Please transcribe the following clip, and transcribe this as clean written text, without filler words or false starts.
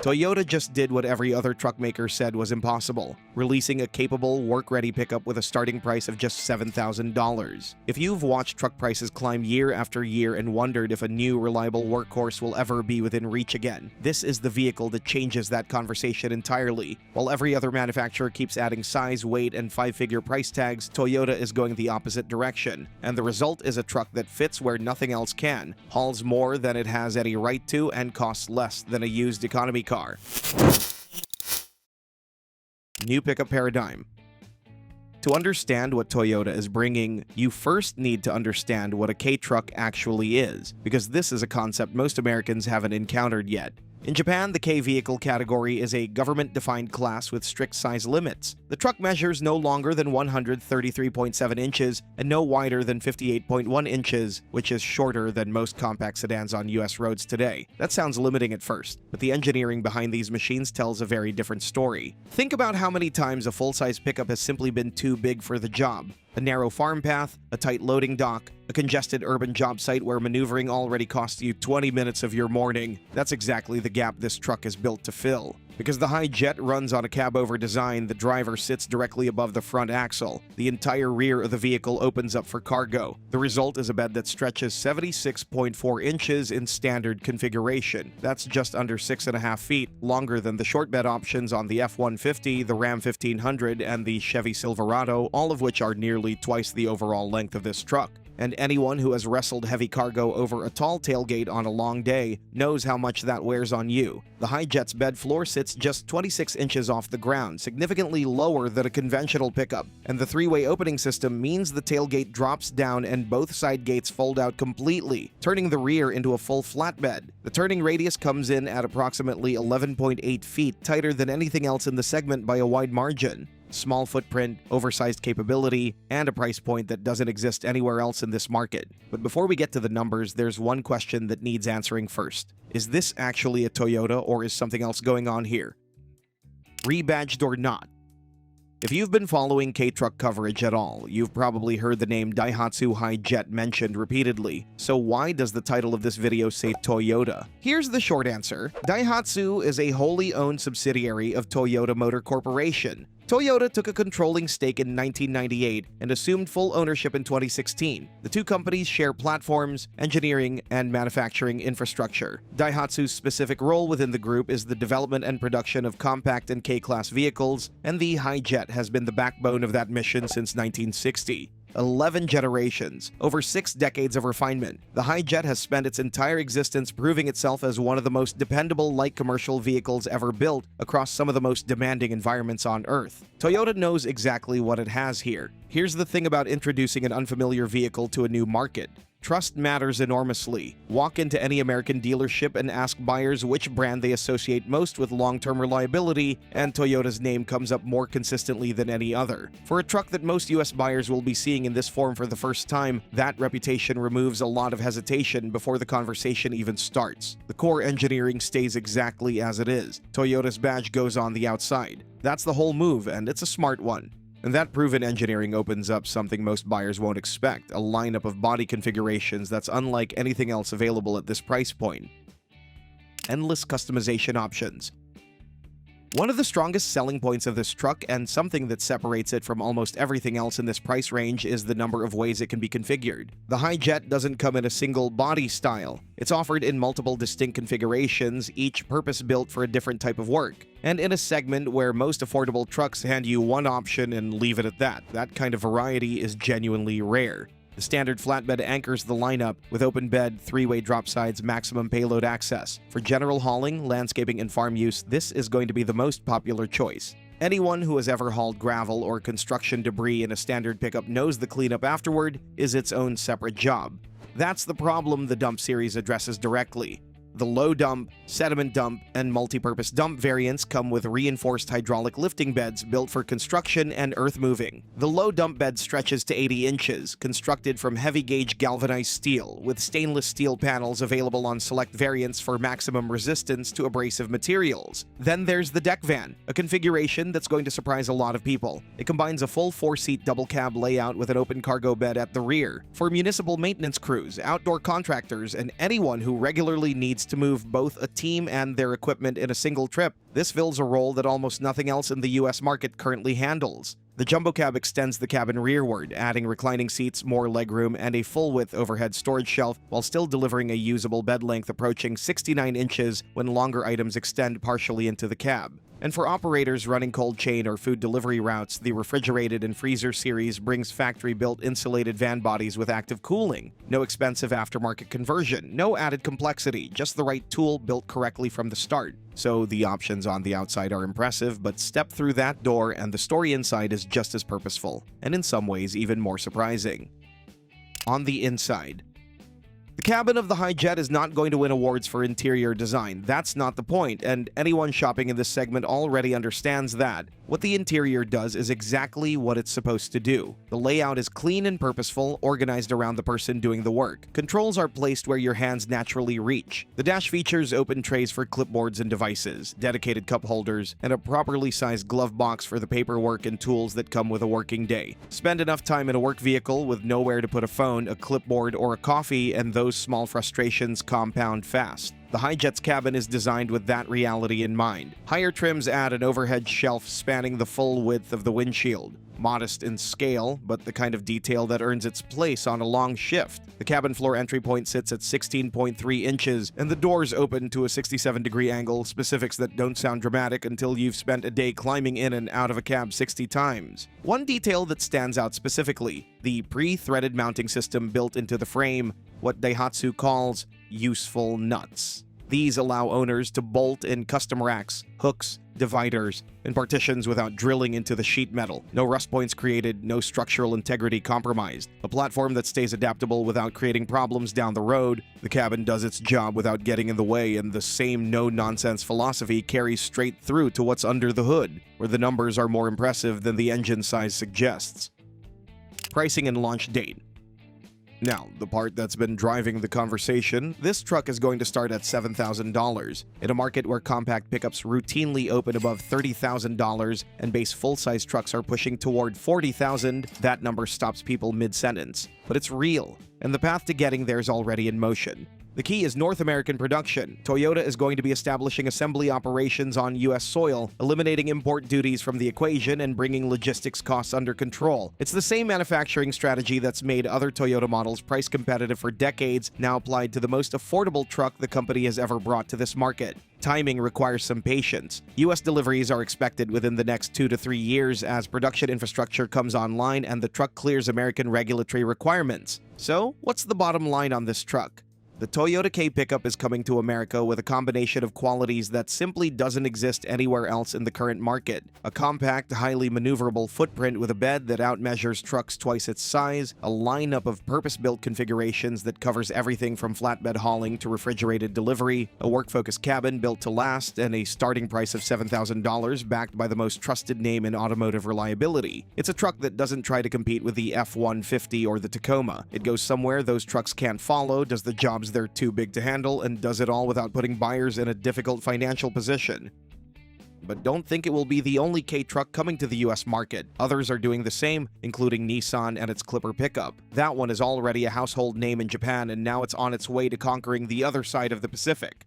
Toyota just did what every other truck maker said was impossible, releasing a capable, work-ready pickup with a starting price of just $7,000. If you've watched truck prices climb year after year and wondered if a new, reliable workhorse will ever be within reach again, this is the vehicle that changes that conversation entirely. While every other manufacturer keeps adding size, weight, and five-figure price tags, Toyota is going the opposite direction, and the result is a truck that fits where nothing else can, hauls more than it has any right to, and costs less than a used economy car. New pickup paradigm. To understand what Toyota is bringing, you first need to understand what a Kei Truck actually is, because this is a concept most Americans haven't encountered yet. In Japan, the Kei vehicle category is a government-defined class with strict size limits. The truck measures no longer than 133.7 inches and no wider than 58.1 inches, which is shorter than most compact sedans on US roads today. That sounds limiting at first, but the engineering behind these machines tells a very different story. Think about how many times a full-size pickup has simply been too big for the job. A narrow farm path, a tight loading dock, a congested urban job site where maneuvering already costs you 20 minutes of your morning. That's exactly the gap this truck is built to fill. Because the Hijet runs on a cab-over design, the driver sits directly above the front axle. The entire rear of the vehicle opens up for cargo. The result is a bed that stretches 76.4 inches in standard configuration. That's just under 6.5 feet, longer than the short bed options on the F-150, the Ram 1500, and the Chevy Silverado, all of which are nearly twice the overall length of this truck. And anyone who has wrestled heavy cargo over a tall tailgate on a long day knows how much that wears on you. The Hijet's bed floor sits just 26 inches off the ground, significantly lower than a conventional pickup, and the three-way opening system means the tailgate drops down and both side gates fold out completely, turning the rear into a full flatbed. The turning radius comes in at approximately 11.8 feet, tighter than anything else in the segment by a wide margin. Small footprint, oversized capability, and a price point that doesn't exist anywhere else in this market. But before we get to the numbers, there's one question that needs answering first. Is this actually a Toyota, or is something else going on here? Rebadged or not? If you've been following Kei Truck coverage at all, you've probably heard the name Daihatsu Hijet mentioned repeatedly. So why does the title of this video say Toyota? Here's the short answer. Daihatsu is a wholly owned subsidiary of Toyota Motor Corporation. Toyota took a controlling stake in 1998 and assumed full ownership in 2016. The two companies share platforms, engineering, and manufacturing infrastructure. Daihatsu's specific role within the group is the development and production of compact and K-class vehicles, and the Hijet has been the backbone of that mission since 1960. 11 generations, over 6 decades of refinement. The Hijet has spent its entire existence proving itself as one of the most dependable light commercial vehicles ever built across some of the most demanding environments on Earth. Toyota knows exactly what it has here. Here's the thing about introducing an unfamiliar vehicle to a new market. Trust matters enormously. Walk into any American dealership and ask buyers which brand they associate most with long-term reliability, and Toyota's name comes up more consistently than any other. For a truck that most US buyers will be seeing in this form for the first time, that reputation removes a lot of hesitation before the conversation even starts. The core engineering stays exactly as it is. Toyota's badge goes on the outside. That's the whole move, and it's a smart one. And that proven engineering opens up something most buyers won't expect, a lineup of body configurations that's unlike anything else available at this price point. Endless customization options. One of the strongest selling points of this truck, and something that separates it from almost everything else in this price range, is the number of ways it can be configured. The Hijet doesn't come in a single body style. It's offered in multiple distinct configurations, each purpose-built for a different type of work. And in a segment where most affordable trucks hand you one option and leave it at that. That kind of variety is genuinely rare. The standard flatbed anchors the lineup with open bed, three-way drop sides, maximum payload access. For general hauling, landscaping, and farm use, this is going to be the most popular choice. Anyone who has ever hauled gravel or construction debris in a standard pickup knows the cleanup afterward is its own separate job. That's the problem the dump series addresses directly. The low dump, sediment dump, and multi-purpose dump variants come with reinforced hydraulic lifting beds built for construction and earth moving. The low dump bed stretches to 80 inches, constructed from heavy-gauge galvanized steel, with stainless steel panels available on select variants for maximum resistance to abrasive materials. Then there's the deck van, a configuration that's going to surprise a lot of people. It combines a full 4-seat double cab layout with an open cargo bed at the rear. For municipal maintenance crews, outdoor contractors, and anyone who regularly needs needs to move both a team and their equipment in a single trip. This fills a role that almost nothing else in the US market currently handles. The jumbo cab extends the cabin rearward, adding reclining seats, more legroom, and a full-width overhead storage shelf, while still delivering a usable bed length approaching 69 inches when longer items extend partially into the cab. And for operators running cold chain or food delivery routes, the refrigerated and freezer series brings factory-built insulated van bodies with active cooling. No expensive aftermarket conversion, no added complexity, just the right tool built correctly from the start. So the options on the outside are impressive, but step through that door and the story inside is just as purposeful, and in some ways even more surprising. On the inside, the cabin of the Hijet is not going to win awards for interior design. That's not the point, and anyone shopping in this segment already understands that. What the interior does is exactly what it's supposed to do. The layout is clean and purposeful, organized around the person doing the work. Controls are placed where your hands naturally reach. The dash features open trays for clipboards and devices, dedicated cup holders, and a properly sized glove box for the paperwork and tools that come with a working day. Spend enough time in a work vehicle with nowhere to put a phone, a clipboard, or a coffee, and those small frustrations compound fast. The Hijet's cabin is designed with that reality in mind. Higher trims add an overhead shelf spanning the full width of the windshield. Modest in scale, but the kind of detail that earns its place on a long shift. The cabin floor entry point sits at 16.3 inches, and the doors open to a 67-degree angle, specifics that don't sound dramatic until you've spent a day climbing in and out of a cab 60 times. One detail that stands out specifically, the pre-threaded mounting system built into the frame, what Daihatsu calls useful nuts. These allow owners to bolt in custom racks, hooks, dividers, and partitions without drilling into the sheet metal. No rust points created, no structural integrity compromised. A platform that stays adaptable without creating problems down the road. The cabin does its job without getting in the way, and the same no-nonsense philosophy carries straight through to what's under the hood, where the numbers are more impressive than the engine size suggests. Pricing and launch date. Now, the part that's been driving the conversation, this truck is going to start at $7,000. In a market where compact pickups routinely open above $30,000 and base full-size trucks are pushing toward $40,000, that number stops people mid-sentence. But it's real, and the path to getting there is already in motion. The key is North American production. Toyota is going to be establishing assembly operations on U.S. soil, eliminating import duties from the equation and bringing logistics costs under control. It's the same manufacturing strategy that's made other Toyota models price competitive for decades, now applied to the most affordable truck the company has ever brought to this market. Timing requires some patience. U.S. deliveries are expected within the next 2 to 3 years as production infrastructure comes online and the truck clears American regulatory requirements. So, what's the bottom line on this truck? The Toyota Kei pickup is coming to America with a combination of qualities that simply doesn't exist anywhere else in the current market. A compact, highly maneuverable footprint with a bed that outmeasures trucks twice its size, a lineup of purpose-built configurations that covers everything from flatbed hauling to refrigerated delivery, a work-focused cabin built to last, and a starting price of $7,000 backed by the most trusted name in automotive reliability. It's a truck that doesn't try to compete with the F-150 or the Tacoma. It goes somewhere those trucks can't follow, does the jobs they're too big to handle, and does it all without putting buyers in a difficult financial position. But don't think it will be the only Kei truck coming to the US market. Others are doing the same, including Nissan and its Clipper pickup. That one is already a household name in Japan, and now it's on its way to conquering the other side of the Pacific.